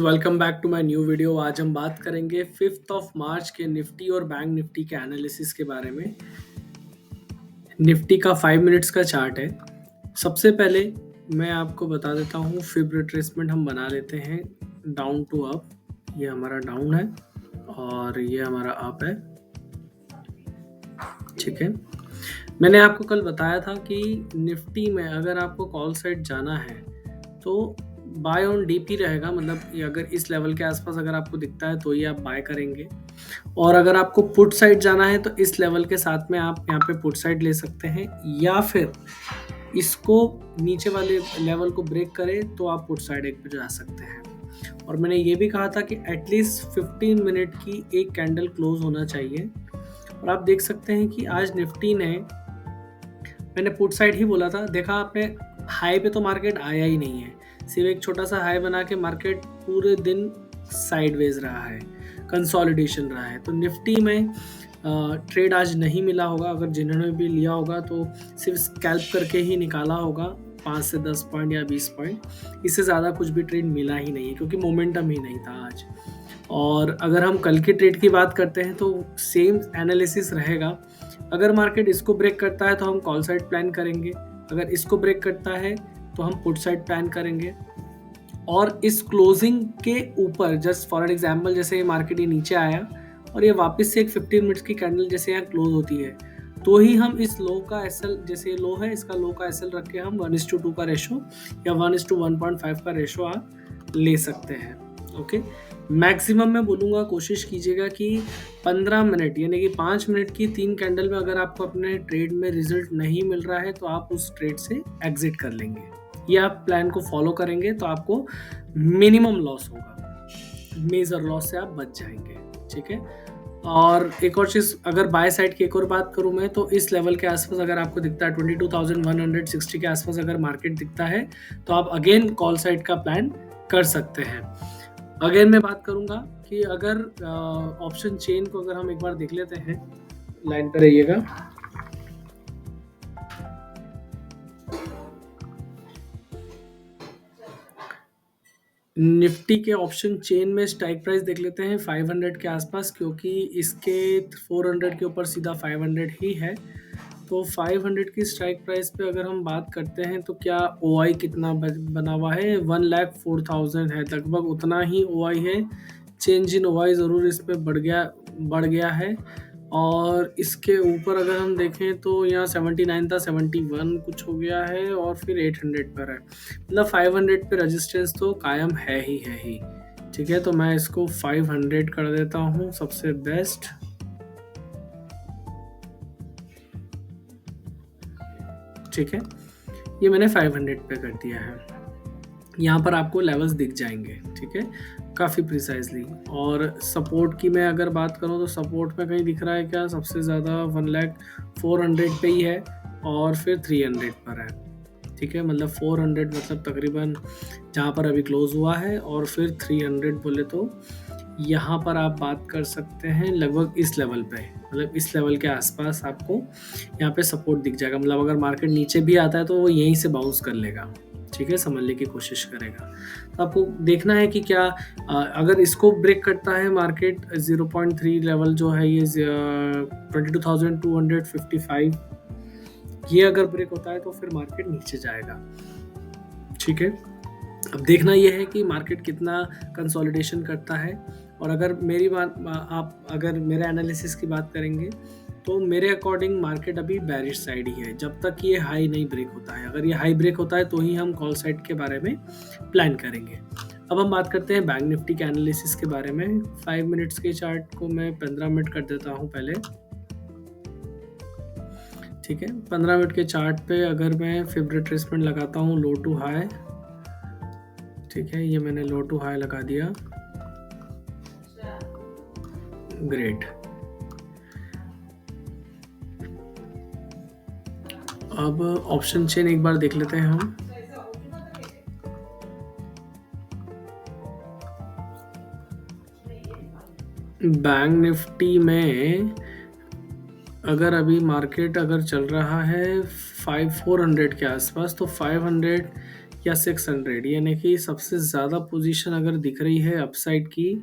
Welcome back to my new video. आज हम बात करेंगे 5th ऑफ मार्च के निफ्टी और बैंक निफ्टी के एनालिसिस के बारे में। निफ्टी का 5 मिनट्स का चार्ट है। सबसे पहले मैं आपको बता देता हूँ, फिब रिट्रेसमेंट हम बना लेते हैं डाउन टू अप। ये हमारा डाउन है और ये हमारा अप है। ठीक है, मैंने आपको कल बताया था कि निफ्टी में अगर आपको कॉल साइड जाना है तो बाय ऑन डीपी रहेगा। मतलब ये अगर इस लेवल के आसपास अगर आपको दिखता है तो ये आप बाय करेंगे, और अगर आपको पुट साइड जाना है तो इस लेवल के साथ में आप यहाँ पे पुट साइड ले सकते हैं, या फिर इसको नीचे वाले लेवल को ब्रेक करे तो आप पुट साइड एक पे जा सकते हैं। और मैंने ये भी कहा था कि एटलीस्ट 15 मिनट की एक कैंडल क्लोज होना चाहिए। और आप देख सकते हैं कि आज निफ्टी ने, मैंने पुट साइड ही बोला था, देखा आपने हाई पे तो मार्केट आया ही नहीं है, सिर्फ एक छोटा सा हाई बना के मार्केट पूरे दिन साइडवेज रहा है, कंसोलिडेशन रहा है। तो निफ्टी में ट्रेड आज नहीं मिला होगा। अगर जिन्होंने भी लिया होगा तो सिर्फ स्कैल्प करके ही निकाला होगा, 5 से 10 पॉइंट या 20 पॉइंट। इससे ज़्यादा कुछ भी ट्रेड मिला ही नहीं है क्योंकि मोमेंटम ही नहीं था आज। और अगर हम कल के ट्रेड की बात करते हैं तो सेम एनालिसिस रहेगा। अगर मार्केट इसको ब्रेक करता है तो हम कॉल साइड प्लान करेंगे, अगर इसको ब्रेक करता है तो हम पुट साइड प्लान करेंगे। और इस क्लोजिंग के ऊपर, जस्ट फॉर एग्जांपल, जैसे मार्केट ये नीचे आया और ये वापस से एक 15 मिनट्स की कैंडल जैसे यहाँ क्लोज होती है, तो ही हम इस लो का एसएल, जैसे ये लो है इसका लो का एसएल रख के हम 1:2 का रेशो या 1:1.5 का रेशो आप ले सकते हैं। ओके, मैक्सिमम मैं बोलूँगा कोशिश कीजिएगा कि 15 मिनट यानी कि 5 मिनट की 3 कैंडल में अगर आपको अपने ट्रेड में रिजल्ट नहीं मिल रहा है तो आप उस ट्रेड से एग्जिट कर लेंगे। ये आप प्लान को फॉलो करेंगे तो आपको मिनिमम लॉस होगा, मेजर लॉस से आप बच जाएंगे। ठीक है, और एक और चीज़, अगर बाय साइड की एक और बात करूँ मैं, तो इस लेवल के आसपास अगर आपको दिखता है 22,160 के आसपास अगर मार्केट दिखता है तो आप अगेन कॉल साइड का प्लान कर सकते हैं। अगेन मैं बात करूंगा कि अगर ऑप्शन चेन को अगर हम एक बार देख लेते हैं, लाइन पर रहिएगा। निफ्टी के ऑप्शन चेन में स्ट्राइक प्राइस देख लेते हैं 500 के आसपास, क्योंकि इसके 400 के ऊपर सीधा 500 ही है। तो 500 की स्ट्राइक प्राइस पे अगर हम बात करते हैं तो क्या ओआई कितना बना हुआ है, 1,04,000 है, लगभग उतना ही ओआई है। चेंज इन ओआई ज़रूर इसमें बढ़ गया है। और इसके ऊपर अगर हम देखें तो यहाँ 79 था, 71 कुछ हो गया है और फिर 800 पर है। मतलब 500 पे रेजिस्टेंस तो कायम है ही। ठीक है, तो मैं इसको 500 कर देता हूँ सबसे बेस्ट। ठीक है, ये मैंने 500 पे कर दिया है। यहाँ पर आपको लेवल्स दिख जाएंगे। ठीक है, काफ़ी प्रिसाइजली। और सपोर्ट की मैं अगर बात करूँ तो सपोर्ट में कहीं दिख रहा है क्या, सबसे ज़्यादा 1,04,000 पे ही है और फिर 300 पर है। ठीक है, मतलब 400 मतलब तकरीबन जहाँ पर अभी क्लोज हुआ है, और फिर 300 बोले तो यहाँ पर आप बात कर सकते हैं लगभग इस लेवल पे, मतलब इस लेवल के आसपास आपको यहाँ पे सपोर्ट दिख जाएगा। मतलब अगर मार्केट नीचे भी आता है तो वो यहीं से बाउंस कर लेगा। ठीक है, समझने की कोशिश करेगा। तो आपको देखना है कि क्या अगर इसको ब्रेक करता है मार्केट 0.3 लेवल जो है ये 22,255, ये अगर ब्रेक होता है तो फिर मार्केट नीचे जाएगा। ठीक है, अब देखना यह है कि मार्केट कितना कंसोलिडेशन करता है। और अगर मेरी बात, आप अगर मेरे एनालिसिस की बात करेंगे तो मेरे अकॉर्डिंग मार्केट अभी बेरिश साइड ही है जब तक ये हाई नहीं ब्रेक होता है। अगर ये हाई ब्रेक होता है तो ही हम कॉल साइड के बारे में प्लान करेंगे। अब हम बात करते हैं बैंक निफ्टी के एनालिसिस के बारे में। 5 मिनट्स के चार्ट को मैं 15 मिनट कर देता हूँ पहले। ठीक है, 15 मिनट के चार्ट पे अगर मैं फिब रिट्रेसमेंट लगाता हूँ लो टू हाई। ठीक है, ये मैंने लो टू हाई लगा दिया। ग्रेट। अब ऑप्शन चेन एक बार देख लेते हैं हम। बैंक निफ्टी में अगर अभी मार्केट अगर चल रहा है 400 के आसपास, तो 500 या 600, यानी कि सबसे ज़्यादा पोजीशन अगर दिख रही है अपसाइड की,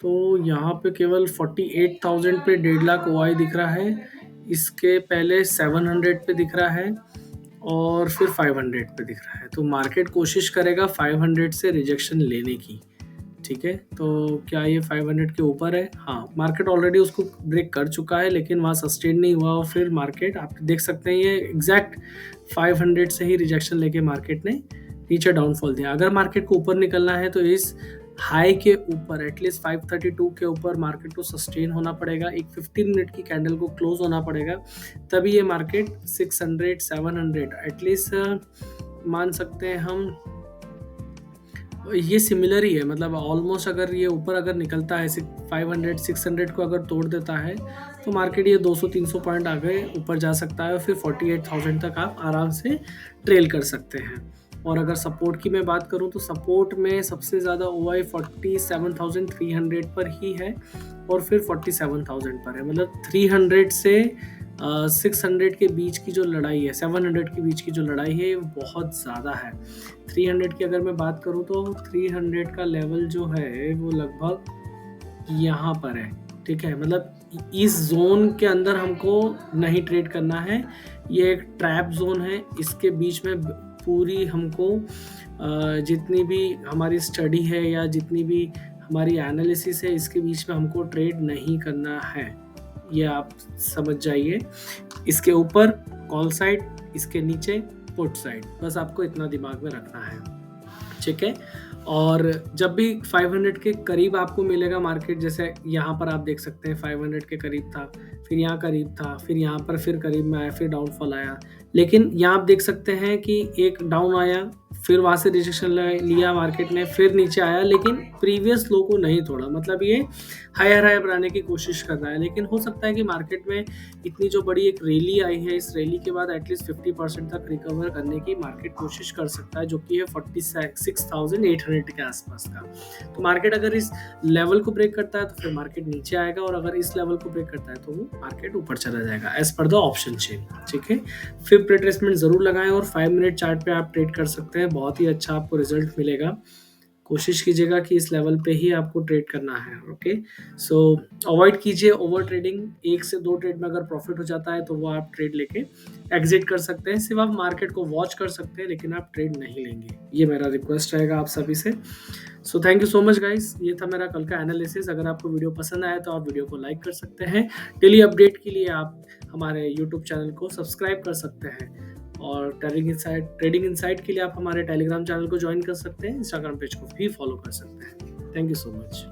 तो यहाँ पे केवल 48,000 पे 1.5 लाख ओआई दिख रहा है। इसके पहले 700 पे दिख रहा है और फिर 500 पे दिख रहा है। तो मार्केट कोशिश करेगा 500 से रिजेक्शन लेने की। ठीक है, तो क्या ये 500 के ऊपर है? हाँ, मार्केट ऑलरेडी उसको ब्रेक कर चुका है, लेकिन वहाँ सस्टेन नहीं हुआ और फिर मार्केट आप देख सकते हैं ये एग्जैक्ट 500 से ही रिजेक्शन लेके मार्केट ने नीचे डाउनफॉल दिया। अगर मार्केट को ऊपर निकलना है तो इस हाई के ऊपर एटलीस्ट 532 के ऊपर मार्केट को सस्टेन होना पड़ेगा, एक 15 मिनट की कैंडल को क्लोज होना पड़ेगा, तभी ये मार्केट 600 700 एटलीस्ट मान सकते हैं हम। ये सिमिलर ही है, मतलब ऑलमोस्ट अगर ये ऊपर अगर निकलता है 500 600 को अगर तोड़ देता है तो मार्केट ये 200-300 पॉइंट आगे ऊपर जा सकता है और फिर 48,000 तक आप आराम से ट्रेल कर सकते हैं। और अगर सपोर्ट की मैं बात करूं तो सपोर्ट में सबसे ज़्यादा ओआई 47,300 पर ही है और फिर 47,000 पर है। मतलब 300 से 600 के बीच की जो लड़ाई है, 700 के बीच की जो लड़ाई है, वो बहुत ज़्यादा है। 300 की अगर मैं बात करूं तो 300 का लेवल जो है वो लगभग यहाँ पर है। ठीक है, मतलब इस जोन के अंदर हमको नहीं ट्रेड करना है, ये एक ट्रैप जोन है। इसके बीच में पूरी हमको जितनी भी हमारी स्टडी है या जितनी भी हमारी एनालिसिस है, इसके बीच में हमको ट्रेड नहीं करना है, ये आप समझ जाइए। इसके ऊपर कॉल साइड, इसके नीचे पुट साइड, बस आपको इतना दिमाग में रखना है। ठीक है, और जब भी 500 के करीब आपको मिलेगा मार्केट, जैसे यहाँ पर आप देख सकते हैं 500 के करीब था, फिर यहाँ करीब था, फिर यहाँ पर फिर करीब में आया, फिर डाउनफॉल आया। लेकिन यहाँ आप देख सकते हैं कि एक डाउन आया, फिर वहाँ से रिजेक्शन लिया मार्केट ने, फिर नीचे आया, लेकिन प्रीवियस लो को नहीं तोड़ा। मतलब ये हायर हायर बनाने की कोशिश कर रहा है। लेकिन हो सकता है कि मार्केट में इतनी जो बड़ी एक रैली आई है, इस रैली के बाद एटलीस्ट 50% तक रिकवर करने की मार्केट कोशिश कर सकता है, जो कि है 46,800 के आसपास का। तो मार्केट अगर इस लेवल को ब्रेक करता है तो फिर मार्केट नीचे आएगा, और अगर इस लेवल को ब्रेक करता है तो वो मार्केट ऊपर चला जाएगा as per the option chain. ठीक है, फिर रिट्रेसमेंट जरूर लगाएं और 5 मिनट चार्ट पे आप ट्रेड कर सकते हैं, बहुत ही अच्छा आपको रिजल्ट मिलेगा। कोशिश कीजिएगा कि इस लेवल पे ही आपको ट्रेड करना है। ओके, सो अवॉइड कीजिए ओवर ट्रेडिंग। 1 से 2 ट्रेड में अगर प्रॉफिट हो जाता है तो वो आप ट्रेड लेके एग्जिट कर सकते हैं। सिर्फ आप मार्केट को वॉच कर सकते हैं, लेकिन आप ट्रेड नहीं लेंगे, ये मेरा रिक्वेस्ट रहेगा आप सभी से। So thank you so much guys, ये था मेरा कल का एनालिसिस। अगर आपको वीडियो पसंद आया तो आप वीडियो को लाइक कर सकते हैं। डेली अपडेट के लिए आप हमारे यूट्यूब चैनल को सब्सक्राइब कर सकते हैं, और ट्रेडिंग इनसाइट के लिए आप हमारे टेलीग्राम चैनल को ज्वाइन कर सकते हैं, इंस्टाग्राम पेज को भी फॉलो कर सकते हैं। Thank you so much.